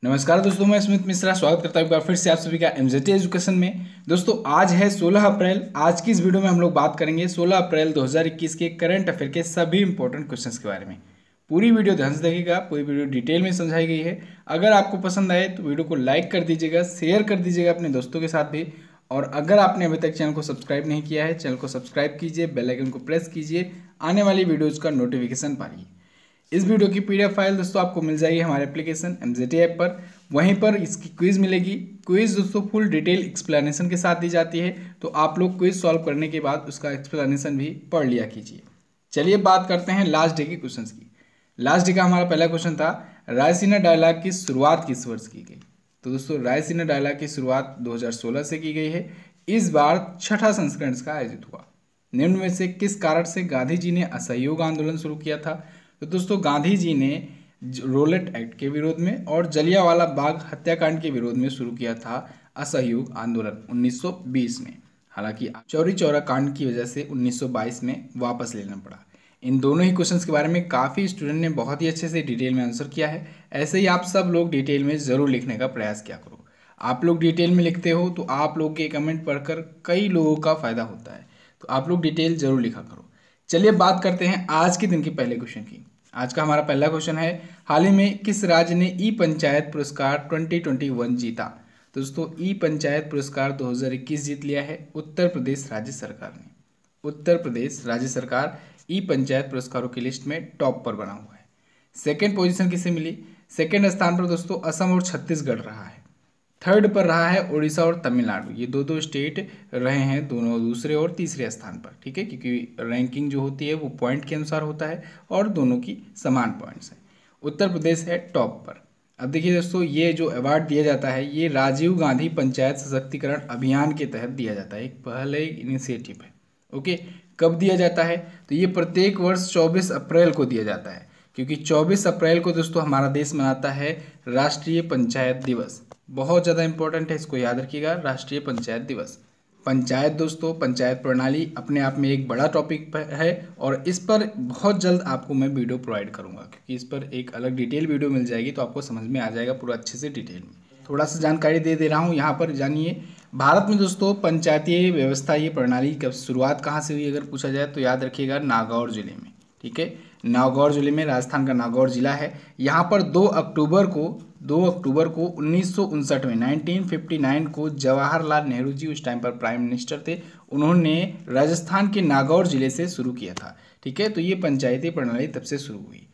नमस्कार दोस्तों, मैं स्मित मिश्रा स्वागत करता हूं एक बार फिर से आप सभी का एमजेटी एजुकेशन में। दोस्तों आज है 16 अप्रैल। आज की इस वीडियो में हम लोग बात करेंगे 16 अप्रैल 2021 के करंट अफेयर के सभी इंपॉर्टेंट क्वेश्चंस के बारे में। पूरी वीडियो ध्यान से देखिएगा, पूरी वीडियो डिटेल में समझाई गई है। अगर आपको पसंद आए तो वीडियो को लाइक कर दीजिएगा, शेयर कर दीजिएगा अपने दोस्तों के साथ भी। और अगर आपने अभी तक चैनल को सब्सक्राइब नहीं किया है, चैनल को सब्सक्राइब कीजिए, बेल आइकन को प्रेस कीजिए, आने वाली वीडियोज़ का नोटिफिकेशन पाइए। इस वीडियो की पीडीएफ फाइल दोस्तों आपको मिल जाएगी हमारे एप्लीकेशन एमजेटी ऐप पर। वहीं पर इसकी क्विज मिलेगी। क्विज दोस्तों फुल डिटेल एक्सप्लेनेशन के साथ दी जाती है, तो आप लोग क्विज सॉल्व करने के बाद उसका एक्सप्लेनेशन भी पढ़ लिया कीजिए। चलिए बात करते हैं लास्ट डे के क्वेश्चन की। लास्ट डे का हमारा पहला क्वेश्चन था, रायसीना डायलॉग की शुरुआत किस वर्ष की गई। तो दोस्तों रायसीना डायलॉग की शुरुआत 2016 से की गई है। इस बार छठा संस्करण का आयोजित हुआ। निम्न में से किस कारण से गांधी जी ने असहयोग आंदोलन शुरू किया था। तो दोस्तों गांधी जी ने रोलेट एक्ट के विरोध में और जलियांवाला बाग हत्याकांड के विरोध में शुरू किया था असहयोग आंदोलन 1920 में। हालांकि चौरी चौरा कांड की वजह से 1922 में वापस लेना पड़ा। इन दोनों ही क्वेश्चंस के बारे में काफ़ी स्टूडेंट ने बहुत ही अच्छे से डिटेल में आंसर किया है। ऐसे ही आप सब लोग डिटेल में ज़रूर लिखने का प्रयास किया करो। आप लोग डिटेल में लिखते हो तो आप लोग के कमेंट पढ़कर कई लोगों का फ़ायदा होता है, तो आप लोग डिटेल ज़रूर लिखा करो। चलिए बात करते हैं आज के दिन के पहले क्वेश्चन की। आज का हमारा पहला क्वेश्चन है, हाल ही में किस राज्य ने ई पंचायत पुरस्कार 2021 जीता। तो दोस्तों ई पंचायत पुरस्कार 2021 जीत लिया है उत्तर प्रदेश राज्य सरकार ने। उत्तर प्रदेश राज्य सरकार ई पंचायत पुरस्कारों की लिस्ट में टॉप पर बना हुआ है। सेकेंड पोजीशन किसे मिली। सेकेंड स्थान पर दोस्तों असम और छत्तीसगढ़ रहा है। थर्ड पर रहा है उड़ीसा और तमिलनाडु। ये दो स्टेट रहे हैं दोनों दूसरे और तीसरे स्थान पर, ठीक है, क्योंकि रैंकिंग जो होती है वो पॉइंट के अनुसार होता है और दोनों की समान पॉइंट्स हैं। उत्तर प्रदेश है टॉप पर। अब देखिए दोस्तों, ये जो अवार्ड दिया जाता है ये राजीव गांधी पंचायत सशक्तिकरण अभियान के तहत दिया जाता है। एक पहले इनिशिएटिव है। ओके, कब दिया जाता है तो ये प्रत्येक वर्ष 24 अप्रैल को दिया जाता है, क्योंकि 24 अप्रैल को दोस्तों हमारा देश मनाता है राष्ट्रीय पंचायत दिवस। बहुत ज़्यादा इंपॉर्टेंट है, इसको याद रखिएगा, राष्ट्रीय पंचायत दिवस। पंचायत दोस्तों, पंचायत प्रणाली अपने आप में एक बड़ा टॉपिक है और इस पर बहुत जल्द आपको मैं वीडियो प्रोवाइड करूंगा, क्योंकि इस पर एक अलग डिटेल वीडियो मिल जाएगी, तो आपको समझ में आ जाएगा पूरा अच्छे से डिटेल में। थोड़ा सा जानकारी दे रहा हूँ यहाँ पर, जानिए। भारत में दोस्तों पंचायती व्यवस्था, ये प्रणाली कब शुरुआत कहाँ से हुई अगर पूछा जाए तो याद रखिएगा नागौर जिले में, ठीक है। नागौर जिले में, राजस्थान का नागौर जिला है। यहाँ पर 2 अक्टूबर को 1959 में 1959 को जवाहरलाल नेहरू जी उस टाइम पर प्राइम मिनिस्टर थे, उन्होंने राजस्थान के नागौर जिले से शुरू किया था, ठीक है। तो ये पंचायती प्रणाली तब से शुरू हुई।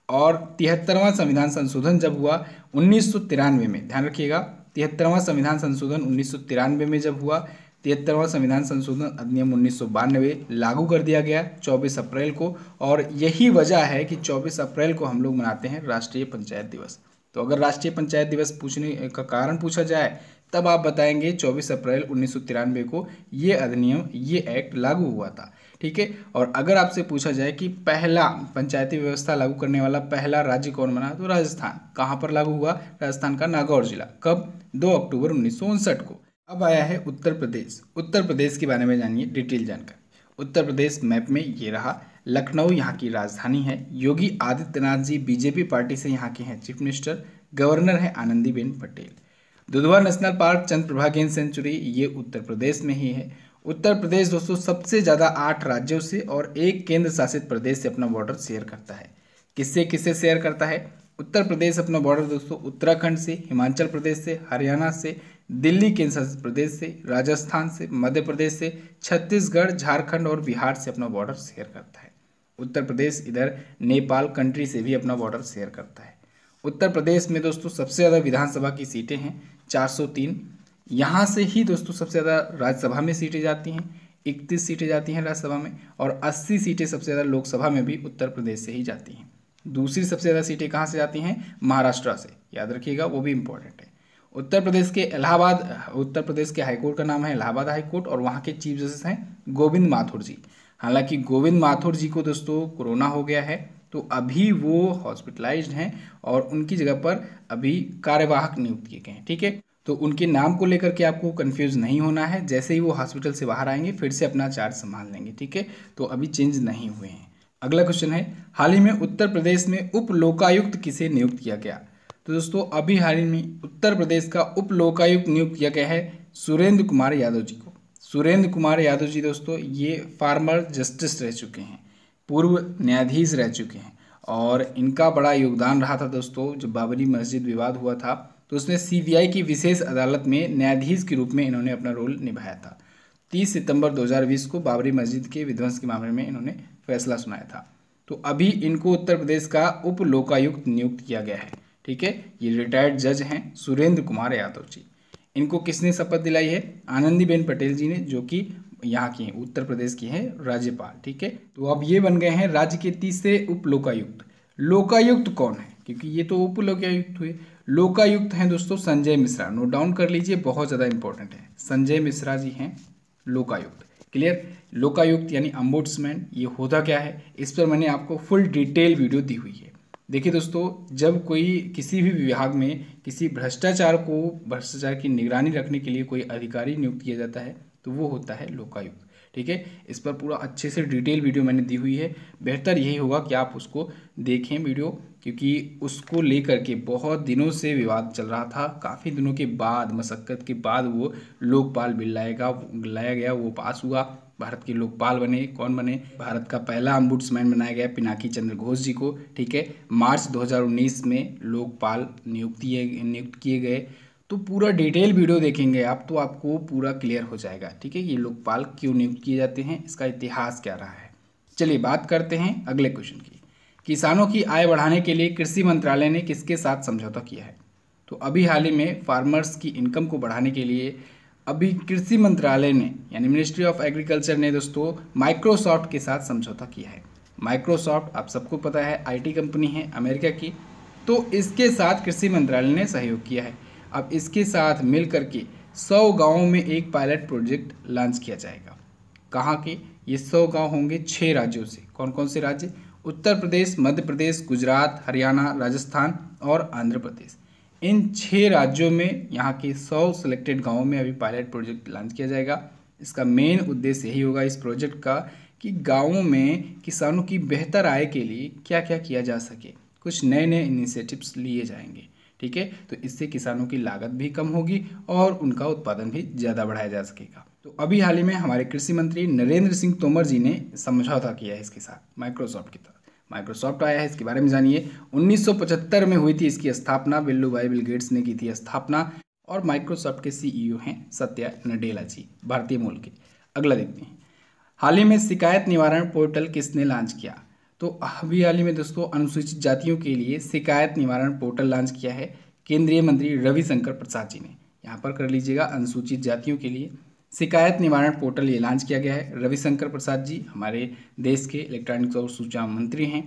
और 73वां संविधान संशोधन जब हुआ 1993 में, ध्यान रखिएगा, 73वां संविधान संशोधन 1993 में जब हुआ, 73वां संविधान संशोधन अधिनियम 1992 लागू कर दिया गया 24 अप्रैल को। और यही वजह है कि 24 अप्रैल को हम लोग मनाते हैं राष्ट्रीय पंचायत दिवस। तो अगर राष्ट्रीय पंचायत दिवस पूछने का कारण पूछा जाए तब आप बताएंगे 24 अप्रैल 1993 को ये अधिनियम, ये एक्ट लागू हुआ था, ठीक है। और अगर आपसे पूछा जाए कि पहला पंचायती व्यवस्था लागू करने वाला पहला राज्य कौन बना, तो राजस्थान। कहाँ पर लागू हुआ, राजस्थान का नागौर जिला। कब, 2 अक्टूबर 1959 को। अब आया है उत्तर प्रदेश। उत्तर प्रदेश के बारे में जानिए डिटेल जानकारी। उत्तर प्रदेश मैप में ये रहा। लखनऊ यहाँ की राजधानी है। योगी आदित्यनाथ जी बीजेपी पार्टी से यहाँ के हैं चीफ मिनिस्टर। गवर्नर है आनंदीबेन पटेल। दुधवा नेशनल पार्क, चंद्रप्रभा गेंद सेंचुरी, ये उत्तर प्रदेश में ही है। उत्तर प्रदेश दोस्तों सबसे ज़्यादा 8 राज्यों से और 1 केंद्र शासित प्रदेश से अपना बॉर्डर शेयर करता है। किससे किससे शेयर करता है उत्तर प्रदेश अपना बॉर्डर दोस्तों? उत्तराखंड से, हिमाचल प्रदेश से, हरियाणा से, दिल्ली केंद्र शासित प्रदेश से, राजस्थान से, मध्य प्रदेश से, छत्तीसगढ़, झारखंड और बिहार से अपना बॉर्डर शेयर करता है। उत्तर प्रदेश इधर नेपाल कंट्री से भी अपना बॉर्डर शेयर करता है। उत्तर प्रदेश में दोस्तों सबसे ज़्यादा विधानसभा की सीटें हैं 403। यहाँ से ही दोस्तों सबसे ज़्यादा राज्यसभा में सीटें जाती हैं, 31 सीटें जाती हैं राज्यसभा में, और 80 सीटें सबसे ज़्यादा लोकसभा में भी उत्तर प्रदेश से ही जाती हैं। दूसरी सबसे ज़्यादा सीटें कहाँ से जाती हैं? महाराष्ट्र से, याद रखिएगा, वो भी इम्पोर्टेंट है। उत्तर प्रदेश के हाईकोर्ट का नाम है इलाहाबाद हाईकोर्ट और वहाँ के चीफ जस्टिस हैं गोविंद माथुर जी। हालांकि गोविंद माथुर जी को दोस्तों कोरोना हो गया है, तो अभी वो हॉस्पिटलाइज्ड हैं और उनकी जगह पर अभी कार्यवाहक नियुक्त किए गए हैं, ठीक है। तो उनके नाम को लेकर के आपको कंफ्यूज नहीं होना है। जैसे ही वो हॉस्पिटल से बाहर आएंगे फिर से अपना चार्ज संभाल लेंगे, ठीक है। तो अभी चेंज नहीं हुए हैं। अगला क्वेश्चन है, हाल ही में उत्तर प्रदेश में उप लोकायुक्त किसे नियुक्त किया गया? तो दोस्तों अभी हाल ही में उत्तर प्रदेश का उप लोकायुक्त नियुक्त किया गया है सुरेंद्र कुमार यादव जी को। सुरेंद्र कुमार यादव जी दोस्तों ये फार्मर जस्टिस रह चुके हैं, पूर्व न्यायाधीश रह चुके हैं, और इनका बड़ा योगदान रहा था दोस्तों। जब बाबरी मस्जिद विवाद हुआ था तो उसमें सीबीआई की विशेष अदालत में न्यायाधीश के रूप में इन्होंने अपना रोल निभाया था। 30 सितंबर 2020 को बाबरी मस्जिद के विध्वंस के मामले में इन्होंने फैसला सुनाया था। तो अभी इनको उत्तर प्रदेश का उप लोकायुक्त नियुक्त किया गया है। ठीक है, ये रिटायर्ड जज हैं सुरेंद्र कुमार यादव जी। इनको किसने शपथ दिलाई है? आनंदीबेन पटेल जी ने, जो कि यहाँ की हैं, उत्तर प्रदेश की हैं राज्यपाल। ठीक है, तो अब ये बन गए हैं राज्य के तीसरे उप लोकायुक्त। लोकायुक्त कौन है? क्योंकि ये तो उप लोकायुक्त हुए। लोकायुक्त हैं दोस्तों संजय मिश्रा, नोट डाउन कर लीजिए, बहुत ज़्यादा इंपॉर्टेंट है। संजय मिश्रा जी हैं लोकायुक्त। क्लियर? लोकायुक्त यानी अम्बुड्समैन, ये होता क्या है इस पर मैंने आपको फुल डिटेल वीडियो दी हुई है। देखिए दोस्तों, जब कोई किसी भी विभाग में किसी भ्रष्टाचार की निगरानी रखने के लिए कोई अधिकारी नियुक्त किया जाता है तो वो होता है लोकायुक्त। ठीक है, इस पर पूरा अच्छे से डिटेल वीडियो मैंने दी हुई है। बेहतर यही होगा कि आप उसको देखें वीडियो, क्योंकि उसको लेकर के बहुत दिनों से विवाद चल रहा था। काफ़ी दिनों के बाद, मशक्क़त के बाद वो लोकपाल बिल लाया गया, वो पास हुआ। भारत के लोकपाल बने। कौन बने? भारत का पहला अम्बुड्समैन बनाया गया पिनाकी चंद्र घोष जी को। ठीक है, मार्च 2019 में लोकपाल नियुक्त किए गए। तो पूरा डिटेल वीडियो देखेंगे आप तो आपको पूरा क्लियर हो जाएगा। ठीक है, ये लोकपाल क्यों नियुक्त किए जाते हैं, इसका इतिहास क्या रहा है। चलिए बात करते हैं अगले क्वेश्चन की। किसानों की आय बढ़ाने के लिए कृषि मंत्रालय ने किसके साथ समझौता किया है? तो अभी हाल ही में फार्मर्स की इनकम को बढ़ाने के लिए अभी कृषि मंत्रालय ने यानी मिनिस्ट्री ऑफ एग्रीकल्चर ने दोस्तों माइक्रोसॉफ्ट के साथ समझौता किया है। माइक्रोसॉफ्ट आप सबको पता है आईटी कंपनी है अमेरिका की, तो इसके साथ कृषि मंत्रालय ने सहयोग किया है। अब इसके साथ मिल करके 100 गाँवों में एक पायलट प्रोजेक्ट लॉन्च किया जाएगा। कहाँ के? ये 100 गाँव होंगे 6 राज्यों से। कौन कौन से राज्य? उत्तर प्रदेश, मध्य प्रदेश, गुजरात, हरियाणा, राजस्थान और आंध्र प्रदेश। इन 6 राज्यों में यहाँ के 100 सिलेक्टेड गाँवों में अभी पायलट प्रोजेक्ट लॉन्च किया जाएगा। इसका मेन उद्देश्य यही होगा इस प्रोजेक्ट का कि गाँवों में किसानों की बेहतर आय के लिए क्या क्या किया जा सके। कुछ नए नए इनिशिएटिव्स लिए जाएंगे। ठीक है, तो इससे किसानों की लागत भी कम होगी और उनका उत्पादन भी ज़्यादा बढ़ाया जा सकेगा। तो अभी हाल ही में हमारे कृषि मंत्री नरेंद्र सिंह तोमर जी ने समझौता किया है इसके साथ माइक्रोसॉफ्ट के साथ। माइक्रोसॉफ्ट आया है, इसके बारे में जानिए। 1975 में हुई थी इसकी स्थापना, बिल्लू भाई बिल गेट्स ने की थी स्थापना, और माइक्रोसॉफ्ट के सीईओ हैं सत्या नडेला जी, भारतीय मूल के। अगला देखते हैं, हाल ही में शिकायत निवारण पोर्टल किसने लॉन्च किया? तो अभी हाल ही में दोस्तों अनुसूचित जातियों के लिए शिकायत निवारण पोर्टल लॉन्च किया है केंद्रीय मंत्री रविशंकर प्रसाद जी ने। यहाँ पर कर लीजिएगा, अनुसूचित जातियों के लिए शिकायत निवारण पोर्टल ये लॉन्च किया गया है। रविशंकर प्रसाद जी हमारे देश के इलेक्ट्रॉनिक्स और सूचना मंत्री हैं,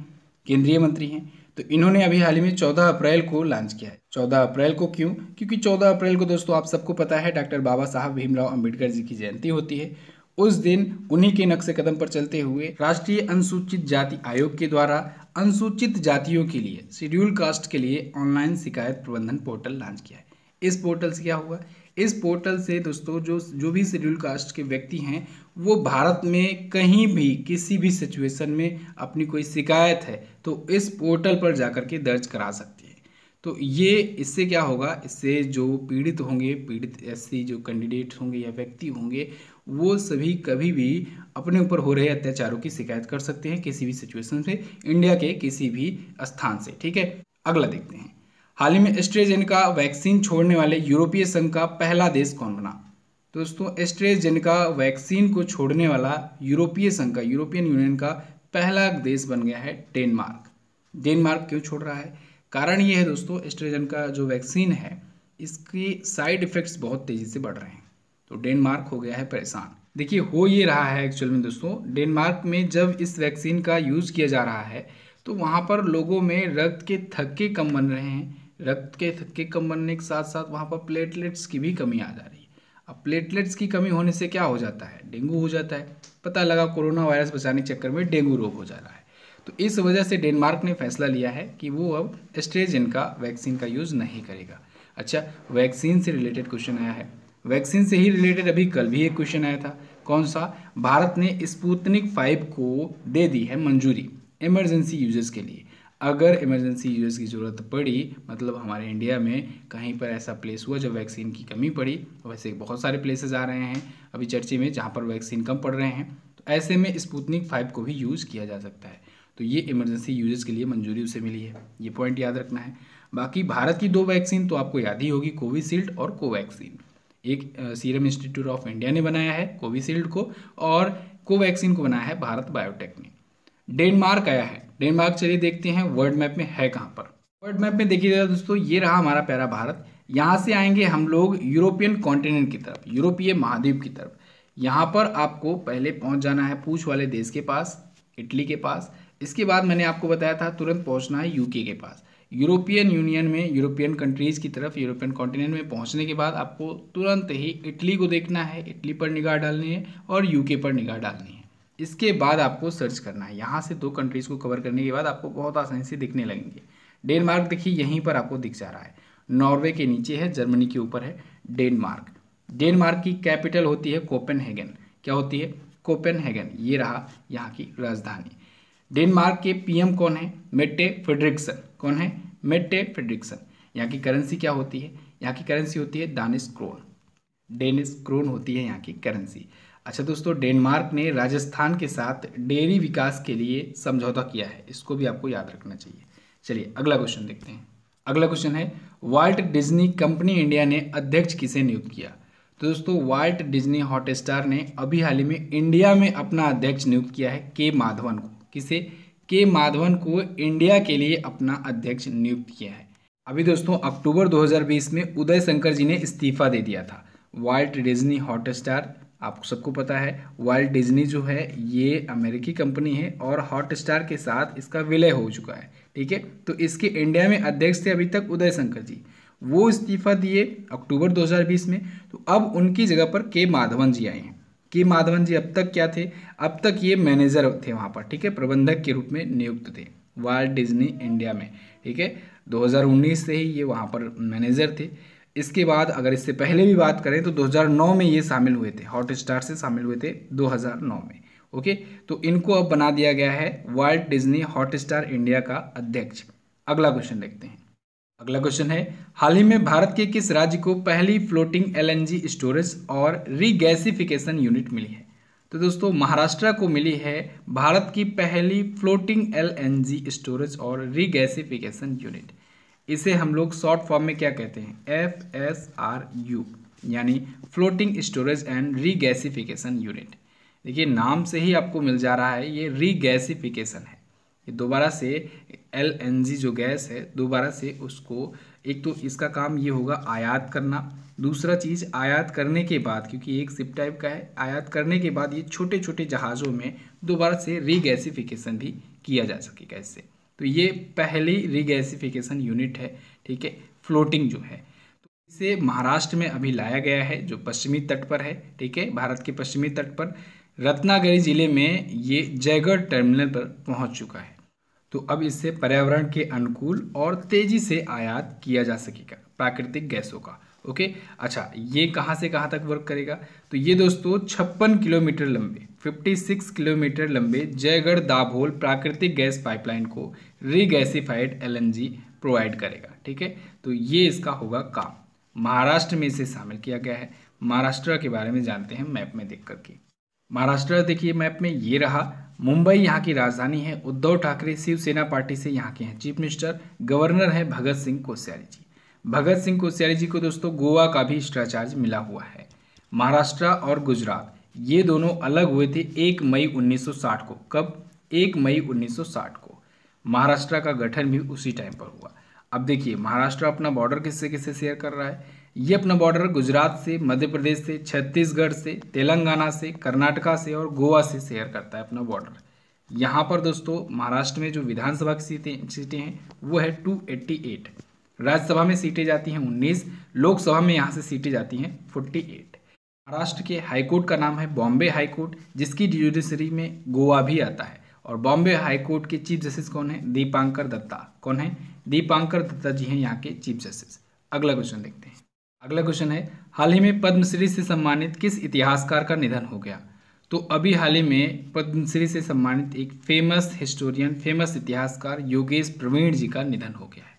केंद्रीय मंत्री हैं। तो इन्होंने अभी हाल ही में 14 अप्रैल को लॉन्च किया है। 14 अप्रैल को क्यों? क्योंकि 14 अप्रैल को दोस्तों आप सबको पता है डॉक्टर बाबा साहब भीमराव अंबेडकर जी की जयंती होती है। उस दिन उन्हीं के नक्शे कदम पर चलते हुए राष्ट्रीय अनुसूचित जाति आयोग के द्वारा अनुसूचित जातियों के लिए, शेड्यूल कास्ट के लिए ऑनलाइन शिकायत प्रबंधन पोर्टल लॉन्च किया है। इस पोर्टल से क्या हुआ? इस पोर्टल से दोस्तों जो भी शेड्यूल कास्ट के व्यक्ति हैं वो भारत में कहीं भी किसी भी सिचुएशन में अपनी कोई शिकायत है तो इस पोर्टल पर जाकर के दर्ज करा सकते हैं। तो ये इससे क्या होगा, इससे जो पीड़ित होंगे, पीड़ित ऐसी जो कैंडिडेट होंगे या व्यक्ति होंगे, वो सभी कभी भी अपने ऊपर हो रहे अत्याचारों की शिकायत कर सकते हैं किसी भी सिचुएशन से, इंडिया के किसी भी स्थान से। ठीक है, अगला देखते हैं, हाल ही में एस्ट्रेजेनेका वैक्सीन छोड़ने वाले यूरोपीय संघ का पहला देश कौन बना? दोस्तों एस्ट्रेजेनेका वैक्सीन को छोड़ने वाला यूरोपीय संघ का, यूरोपियन यूनियन का पहला देश बन गया है डेनमार्क। डेनमार्क क्यों छोड़ रहा है? कारण ये है दोस्तों, एस्ट्रेजेनेका जो वैक्सीन है इसकी साइड इफ़ेक्ट्स बहुत तेज़ी से बढ़ रहे हैं, तो डेनमार्क हो गया है परेशान। देखिए हो ये रहा है एक्चुअल में दोस्तों, डेनमार्क में जब इस वैक्सीन का यूज़ किया जा रहा है तो वहाँ पर लोगों में रक्त के थक्के कम बन रहे हैं। रक्त के थक्के कम बनने के साथ साथ वहाँ पर प्लेटलेट्स की भी कमी आ जा रही है। अब प्लेटलेट्स की कमी होने से क्या हो जाता है? डेंगू हो जाता है। पता लगा कोरोना वायरस बचाने के चक्कर में डेंगू रोग हो जा रहा है। तो इस वजह से डेनमार्क ने फैसला लिया है कि वो अब एस्ट्रेजेनेका वैक्सीन का यूज़ नहीं करेगा। अच्छा, वैक्सीन से रिलेटेड क्वेश्चन आया है। वैक्सीन से ही रिलेटेड अभी कल भी एक क्वेश्चन आया था। कौन सा? भारत ने स्पुतनिक 5 को दे दी है मंजूरी इमरजेंसी यूजेस के लिए। अगर इमरजेंसी यूजेस की ज़रूरत पड़ी, मतलब हमारे इंडिया में कहीं पर ऐसा प्लेस हुआ जब वैक्सीन की कमी पड़ी, वैसे बहुत सारे प्लेसेस आ रहे हैं अभी चर्चे में जहाँ पर वैक्सीन कम पड़ रहे हैं, तो ऐसे में स्पुतनिक 5 को भी यूज़ किया जा सकता है। तो ये इमरजेंसी यूजेस के लिए मंजूरी उसे मिली है, ये पॉइंट याद रखना है। बाकी भारत की 2 वैक्सीन तो आपको याद ही होगी, कोविशील्ड और कोवैक्सीन। एक सीरम इंस्टीट्यूट ऑफ इंडिया ने बनाया है कोविशील्ड को, और कोवैक्सीन को बनाया है भारत बायोटेक ने। डेनमार्क आया है, डेनमार्क चलिए देखते हैं वर्ल्ड मैप में है कहाँ पर। वर्ल्ड मैप में देखिएगा दोस्तों, ये रहा हमारा प्यारा भारत। यहाँ से आएंगे हम लोग यूरोपियन कॉन्टिनेंट की तरफ, यूरोपीय महाद्वीप की तरफ। यहाँ पर आपको पहले पहुँच जाना है पूंछ वाले देश के पास, इटली के पास। इसके बाद मैंने आपको बताया था तुरंत पहुँचना है यूके के पास। यूरोपियन यूनियन में, यूरोपियन कंट्रीज़ की तरफ, यूरोपियन कॉन्टिनेंट में पहुँचने के बाद आपको तुरंत ही इटली को देखना है, इटली पर निगाह डालनी है और यूके पर निगाह डालनी है। इसके बाद आपको सर्च करना है। यहाँ से 2 कंट्रीज़ को कवर करने के बाद आपको बहुत आसानी से दिखने लगेंगे। डेनमार्क देखिए यहीं पर आपको दिख जा रहा है, नॉर्वे के नीचे है, जर्मनी के ऊपर है डेनमार्क। डेनमार्क की कैपिटल होती है कोपेनहेगन। क्या होती है? कोपेनहेगन। ये रहा यहाँ की राजधानी। डेनमार्क के पीएम कौन है? Mette Frederiksen. कौन है? Mette Frederiksen. यहाँ की करेंसी क्या होती है? यहाँ की करेंसी होती है दानिश क्रोन। डेनिश क्रोन होती है यहाँ की करेंसी। अच्छा दोस्तों, डेनमार्क ने राजस्थान के साथ डेयरी विकास के लिए समझौता किया है, इसको भी आपको याद रखना चाहिए। चलिए अगला क्वेश्चन देखते हैं। अगला क्वेश्चन है, वाल्ट डिज्नी कंपनी इंडिया ने अध्यक्ष किसे नियुक्त किया? तो दोस्तों, वाल्ट डिज्नी हॉटस्टार ने अभी हाल ही में इंडिया में अपना अध्यक्ष नियुक्त किया है के माधवन को। किसे? के माधवन को इंडिया के लिए अपना अध्यक्ष नियुक्त किया है। अभी दोस्तों अक्टूबर 2020 में उदय शंकर जी ने इस्तीफा दे दिया था। वाल्ट डिज्नी हॉटस्टार, आपको सबको पता है वाल्ट डिज्नी जो है ये अमेरिकी कंपनी है और हॉटस्टार के साथ इसका विलय हो चुका है। ठीक है, तो इसके इंडिया में अध्यक्ष थे अभी तक उदय शंकर जी, वो इस्तीफा दिए अक्टूबर 2020 में। तो अब उनकी जगह पर के माधवन जी आए हैं। के माधवन जी अब तक क्या थे? अब तक ये मैनेजर थे वहाँ पर, ठीक है, प्रबंधक के रूप में नियुक्त थे वाल्ट डिज्नी इंडिया में। ठीक है, 2019 से ही ये वहाँ पर मैनेजर थे। इसके बाद अगर इससे पहले भी बात करें तो 2009 में ये शामिल हुए थे, हॉटस्टार से शामिल हुए थे 2009 में। ओके, तो इनको अब बना दिया गया है वाल्ट डिज्नी हॉटस्टार इंडिया का अध्यक्ष। अगला क्वेश्चन देखते हैं। अगला क्वेश्चन है, हाल ही में भारत के किस राज्य को पहली फ्लोटिंग एलएनजी स्टोरेज और रीगैसिफिकेशन यूनिट मिली है? तो दोस्तों महाराष्ट्र को मिली है भारत की पहली फ्लोटिंग एलएनजी स्टोरेज और रीगैसिफिकेशन यूनिट। इसे हम लोग शॉर्ट फॉर्म में क्या कहते हैं? FSRU, यानी floating storage and regasification unit. देखिए नाम से ही आपको मिल जा रहा है ये रीगैसिफिकेशन है। ये दोबारा से LNG जो गैस है दोबारा से उसको, एक तो इसका काम ये होगा आयात करना, दूसरा चीज़ आयात करने के बाद, क्योंकि एक शिप टाइप का है, आयात करने के बाद ये छोटे छोटे जहाज़ों में दोबारा से रीगैसिफिकेशन भी किया जा सकेगा इससे। तो ये पहली रीगैसिफिकेशन यूनिट है। ठीक है, फ्लोटिंग जो है, तो इसे महाराष्ट्र में अभी लाया गया है जो पश्चिमी तट पर है। ठीक है, भारत के पश्चिमी तट पर रत्नागिरी जिले में ये जयगढ़ टर्मिनल पर पहुंच चुका है। तो अब इससे पर्यावरण के अनुकूल और तेजी से आयात किया जा सकेगा प्राकृतिक गैसों का। ओके, अच्छा ये कहाँ से कहाँ तक वर्क करेगा? तो ये दोस्तों 56 किलोमीटर लंबे, 56 किलोमीटर लंबे जयगढ़ दाभोल प्राकृतिक गैस पाइपलाइन को रीगैसिफाइड LNG प्रोवाइड करेगा। ठीक है, तो ये इसका होगा काम। महाराष्ट्र में इसे शामिल किया गया है। महाराष्ट्र के बारे में जानते हैं मैप में देख करके। महाराष्ट्र देखिए मैप में ये रहा, मुंबई यहाँ की राजधानी है। उद्धव ठाकरे शिवसेना पार्टी से यहाँ के हैं चीफ मिनिस्टर। गवर्नर है भगत सिंह कोश्यारी जी। भगत सिंह कोश्यारी जी को दोस्तों गोवा का भी एक्स्ट्रा चार्ज मिला हुआ है। महाराष्ट्र और गुजरात ये दोनों अलग हुए थे 1 मई 1960 को। कब? 1 मई 1960 को। महाराष्ट्र का गठन भी उसी टाइम पर हुआ। अब देखिए महाराष्ट्र अपना बॉर्डर किससे किससे शेयर कर रहा है? ये अपना बॉर्डर गुजरात से, मध्य प्रदेश से, छत्तीसगढ़ से, तेलंगाना से, कर्नाटका से और गोवा से शेयर करता है अपना बॉर्डर। यहाँ पर दोस्तों महाराष्ट्र में जो विधानसभा की सीटें हैं वो है 288। राज्यसभा में सीटें जाती हैं 19, लोकसभा में यहाँ से सीटें जाती हैं 48। महाराष्ट्र के हाईकोर्ट का नाम है बॉम्बे हाईकोर्ट, जिसकी जुडिशरी में गोवा भी आता है। और बॉम्बे हाईकोर्ट के चीफ जस्टिस कौन है? दीपांकर दत्ता। कौन है? दीपांकर दत्ता जी हैं यहाँ के चीफ जस्टिस। अगला क्वेश्चन देखते हैं। अगला क्वेश्चन है, हाल ही में पद्मश्री से सम्मानित किस इतिहासकार का निधन हो गया? तो अभी हाल ही में पद्मश्री से सम्मानित एक फेमस हिस्टोरियन, फेमस इतिहासकार योगेश प्रवीण जी का निधन हो गया है।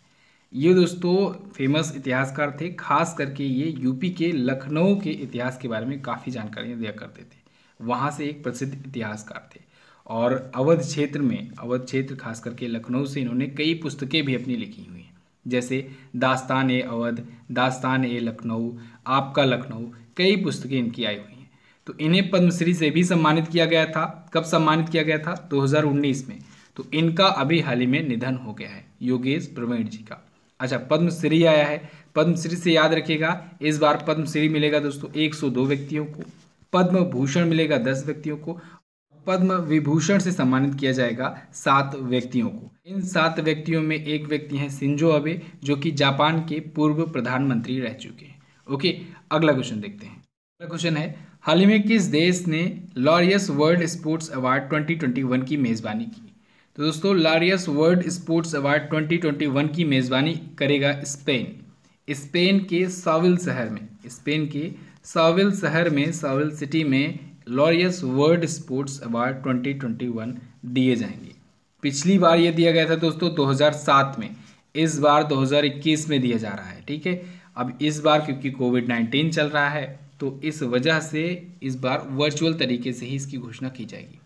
ये दोस्तों फेमस इतिहासकार थे, खास करके ये यूपी के लखनऊ के इतिहास के बारे में काफ़ी जानकारियाँ दिया करते थे। वहाँ से एक प्रसिद्ध इतिहासकार थे और अवध क्षेत्र में, अवध क्षेत्र खास करके लखनऊ से इन्होंने कई पुस्तकें भी अपनी लिखी हुई हैं, जैसे दास्तान ए अवध, दास्तान ए लखनऊ, आपका लखनऊ, कई पुस्तकें इनकी आई हुई हैं। तो इन्हें पद्मश्री से भी सम्मानित किया गया था। कब सम्मानित किया गया था? 2019 में। तो इनका अभी हाल ही में निधन हो गया है, योगेश प्रवीण जी का। अच्छा, पद्मश्री आया है। पद्मश्री से याद रखिएगा, इस बार पद्मश्री मिलेगा दोस्तों 102 व्यक्तियों को, पद्म भूषण मिलेगा 10 व्यक्तियों को, पद्म विभूषण से सम्मानित किया जाएगा 7 व्यक्तियों को। इन 7 व्यक्तियों में एक व्यक्ति हैं शिंजो अबे, जो कि जापान के पूर्व प्रधानमंत्री रह चुके हैं। ओके, अगला क्वेश्चन देखते हैं। अगला क्वेश्चन है, हाल ही में किस देश ने लॉरियस वर्ल्ड स्पोर्ट्स अवार्ड 2021 की मेज़बानी की? तो दोस्तों लॉरियस वर्ल्ड स्पोर्ट्स अवार्ड 2021 की मेज़बानी करेगा स्पेन। स्पेन के साविल शहर में, स्पेन के साविल शहर में, साविल सिटी में लॉरियस वर्ल्ड स्पोर्ट्स अवार्ड 2021 दिए जाएंगे। पिछली बार ये दिया गया था दोस्तों 2007 में, इस बार 2021 में दिया जा रहा है। ठीक है, अब इस बार क्योंकि कोविड-19 चल रहा है तो इस वजह से इस बार वर्चुअल तरीके से ही इसकी घोषणा की जाएगी।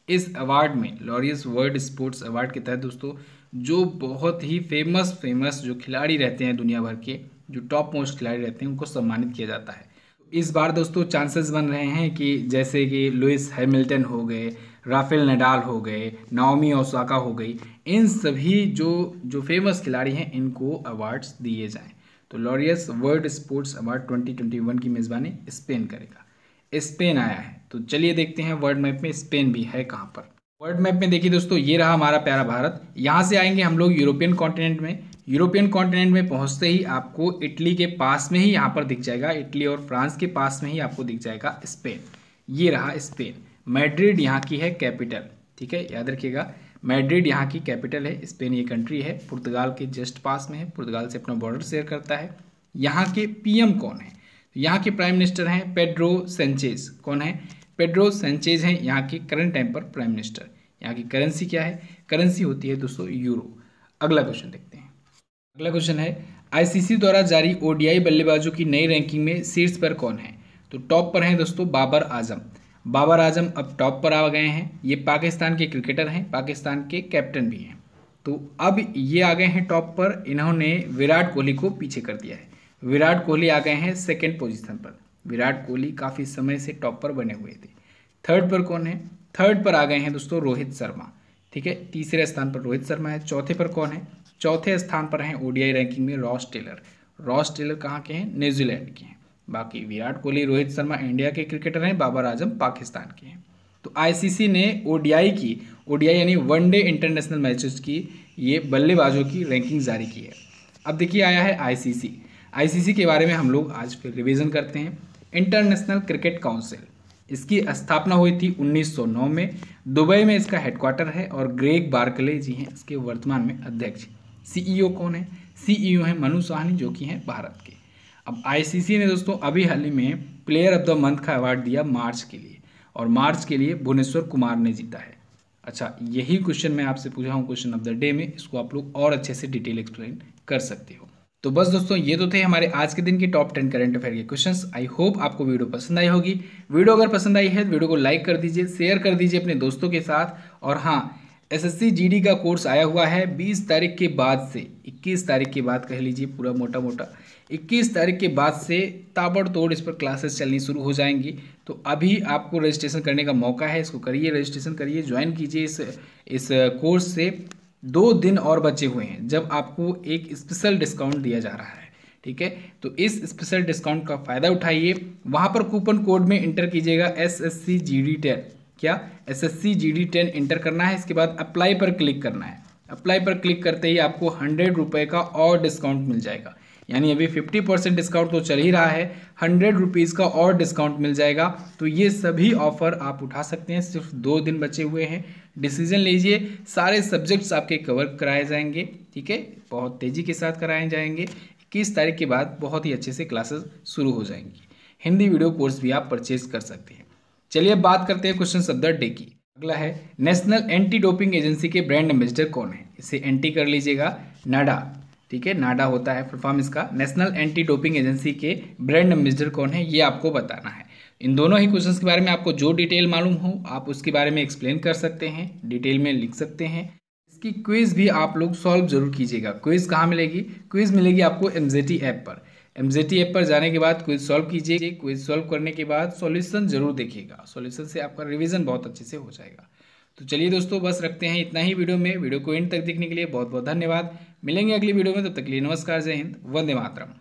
इस अवार्ड में, लॉरियस वर्ल्ड स्पोर्ट्स अवार्ड के तहत दोस्तों, जो बहुत ही फेमस जो खिलाड़ी रहते हैं दुनिया भर के, जो टॉप मोस्ट खिलाड़ी रहते हैं, उनको सम्मानित किया जाता है। इस बार दोस्तों चांसेस बन रहे हैं कि जैसे कि लुइस हैमिल्टन हो गए, राफेल नडाल हो गए, नाओमी ओसाका हो गई, इन सभी जो फेमस खिलाड़ी हैं इनको अवार्ड्स दिए जाएं। तो लॉरियस वर्ल्ड स्पोर्ट्स अवार्ड 2021 की मेज़बानी स्पेन करेगा। स्पेन आया है, तो चलिए देखते हैं वर्ल्ड मैप में स्पेन भी है कहाँ पर। वर्ल्ड मैप में देखिए दोस्तों, ये रहा हमारा प्यारा भारत। यहाँ से आएंगे हम लोग यूरोपियन कॉन्टिनेंट में। यूरोपियन कॉन्टिनेंट में पहुँचते ही आपको इटली के पास में ही यहाँ पर दिख जाएगा, इटली और फ्रांस के पास में ही आपको दिख जाएगा स्पेन। ये रहा स्पेन। मैड्रिड यहाँ की है कैपिटल। ठीक है, याद रखिएगा, मैड्रिड यहाँ की कैपिटल है। स्पेन ये कंट्री है, पुर्तगाल के जस्ट पास में है, पुर्तगाल से अपना बॉर्डर शेयर करता है। यहाँ के पीएम कौन है? यहाँ के प्राइम मिनिस्टर हैं पेड्रो सेंचेज। कौन है? पेड्रो सेंचेज हैं यहाँ के करंट टाइम पर प्राइम मिनिस्टर। यहाँ की करेंसी क्या है? करेंसी होती है दोस्तों यूरो। अगला क्वेश्चन देखते हैं। अगला क्वेश्चन है, आईसीसी द्वारा जारी ओडीआई बल्लेबाजों की नई रैंकिंग में शीर्ष पर कौन है? तो टॉप पर हैं दोस्तों बाबर आजम। बाबर आजम अब टॉप पर आ गए हैं। ये पाकिस्तान के क्रिकेटर हैं, पाकिस्तान के कैप्टन भी हैं। तो अब ये आ गए हैं टॉप पर। इन्होंने विराट कोहली को पीछे कर दिया है। विराट कोहली आ गए हैं सेकंड पोजीशन पर। विराट कोहली काफ़ी समय से टॉप पर बने हुए थे। थर्ड पर कौन है? थर्ड पर आ गए हैं दोस्तों रोहित शर्मा। ठीक है, तीसरे स्थान पर रोहित शर्मा है। चौथे पर कौन है? चौथे स्थान पर हैं ओडीआई रैंकिंग में रॉस टेलर। रॉस टेलर कहाँ के हैं? न्यूजीलैंड के हैं। बाकी विराट कोहली, रोहित शर्मा इंडिया के क्रिकेटर हैं, बाबर आजम पाकिस्तान के हैं। तो आईसीसी ने ओडीआई यानी वनडे इंटरनेशनल मैचेस की ये बल्लेबाजों की रैंकिंग जारी की है। अब देखिए आया है आईसीसी के बारे में हम लोग आज फिर रिवीजन करते हैं। इंटरनेशनल क्रिकेट काउंसिल, इसकी स्थापना हुई थी 1909 में। दुबई में इसका हेडक्वार्टर है और ग्रेग बार्कले जी हैं इसके वर्तमान में अध्यक्ष। सीईओ कौन है? सीईओ हैं मनु साहनी, जो कि हैं भारत के। अब आईसीसी ने दोस्तों अभी हाल ही में प्लेयर ऑफ द मंथ का अवार्ड दिया मार्च के लिए, और मार्च के लिए भुवनेश्वर कुमार ने जीता है। अच्छा, यही क्वेश्चन मैं आपसे पूछा हूँ क्वेश्चन ऑफ द डे में, इसको आप लोग और अच्छे से डिटेल एक्सप्लेन कर सकते हो। तो बस दोस्तों ये तो थे हमारे आज के दिन के टॉप 10 करंट अफेयर के क्वेश्चंस। आई होप आपको वीडियो पसंद आई होगी। वीडियो अगर पसंद आई है तो वीडियो को लाइक कर दीजिए, शेयर कर दीजिए अपने दोस्तों के साथ। और हाँ, एसएससी जीडी का कोर्स आया हुआ है 20 तारीख के बाद से 21 तारीख के बाद कह लीजिए, पूरा मोटा 21 तारीख के बाद से ताबड़तोड़ इस पर क्लासेस चलनी शुरू हो जाएंगी। तो अभी आपको रजिस्ट्रेशन करने का मौका है, इसको करिए, रजिस्ट्रेशन करिए, ज्वाइन कीजिए इस कोर्स से। 2 दिन और बचे हुए हैं जब आपको एक स्पेशल डिस्काउंट दिया जा रहा है। ठीक है, तो इस स्पेशल डिस्काउंट का फ़ायदा उठाइए। वहाँ पर कूपन कोड में इंटर कीजिएगा SSC GD10। क्या? SSC GD10 इंटर करना है। इसके बाद अप्लाई पर क्लिक करना है। अप्लाई पर क्लिक करते ही आपको 100 रुपये का और डिस्काउंट मिल जाएगा। यानी अभी 50% डिस्काउंट तो चल ही रहा है, 100 रुपीज़ का और डिस्काउंट मिल जाएगा। तो ये सभी ऑफर आप उठा सकते हैं। सिर्फ 2 दिन बचे हुए हैं, डिसीजन लीजिए। सारे सब्जेक्ट्स आपके कवर कराए जाएंगे। ठीक है, बहुत तेज़ी के साथ कराए जाएंगे। 21 तारीख के बाद बहुत ही अच्छे से क्लासेस शुरू हो जाएंगी। हिंदी वीडियो कोर्स भी आप परचेज कर सकते हैं। चलिए अब बात करते हैं क्वेश्चन ऑफ द डे की। अगला है, नेशनल एंटी डोपिंग एजेंसी के ब्रांड एम्बेसडर कौन है? इसे एंटी कर लीजिएगा, नाडा। ठीक है, नाडा होता है फुल फॉर्म इसका। नेशनल एंटी डोपिंग एजेंसी के ब्रांड एम्बेसडर कौन है, ये आपको बताना है। इन दोनों ही क्वेश्चंस के बारे में आपको जो डिटेल मालूम हो आप उसके बारे में एक्सप्लेन कर सकते हैं, डिटेल में लिख सकते हैं। इसकी क्विज भी आप लोग सॉल्व जरूर कीजिएगा। क्विज कहाँ मिलेगी? क्विज मिलेगी आपको एमजेटी ऐप पर। एमजेटी ऐप पर जाने के बाद क्विज सॉल्व कीजिए। क्विज सॉल्व करने के बाद सॉल्यूशन जरूर देखिएगा, सॉल्यूशन से आपका रिवीजन बहुत अच्छे से हो जाएगा। तो चलिए दोस्तों, बस रखते हैं इतना ही वीडियो में। वीडियो को एंड तक देखने के लिए बहुत बहुत धन्यवाद। मिलेंगे अगली वीडियो में, तब तक के लिए नमस्कार, जय हिंद, वंदे मातरम।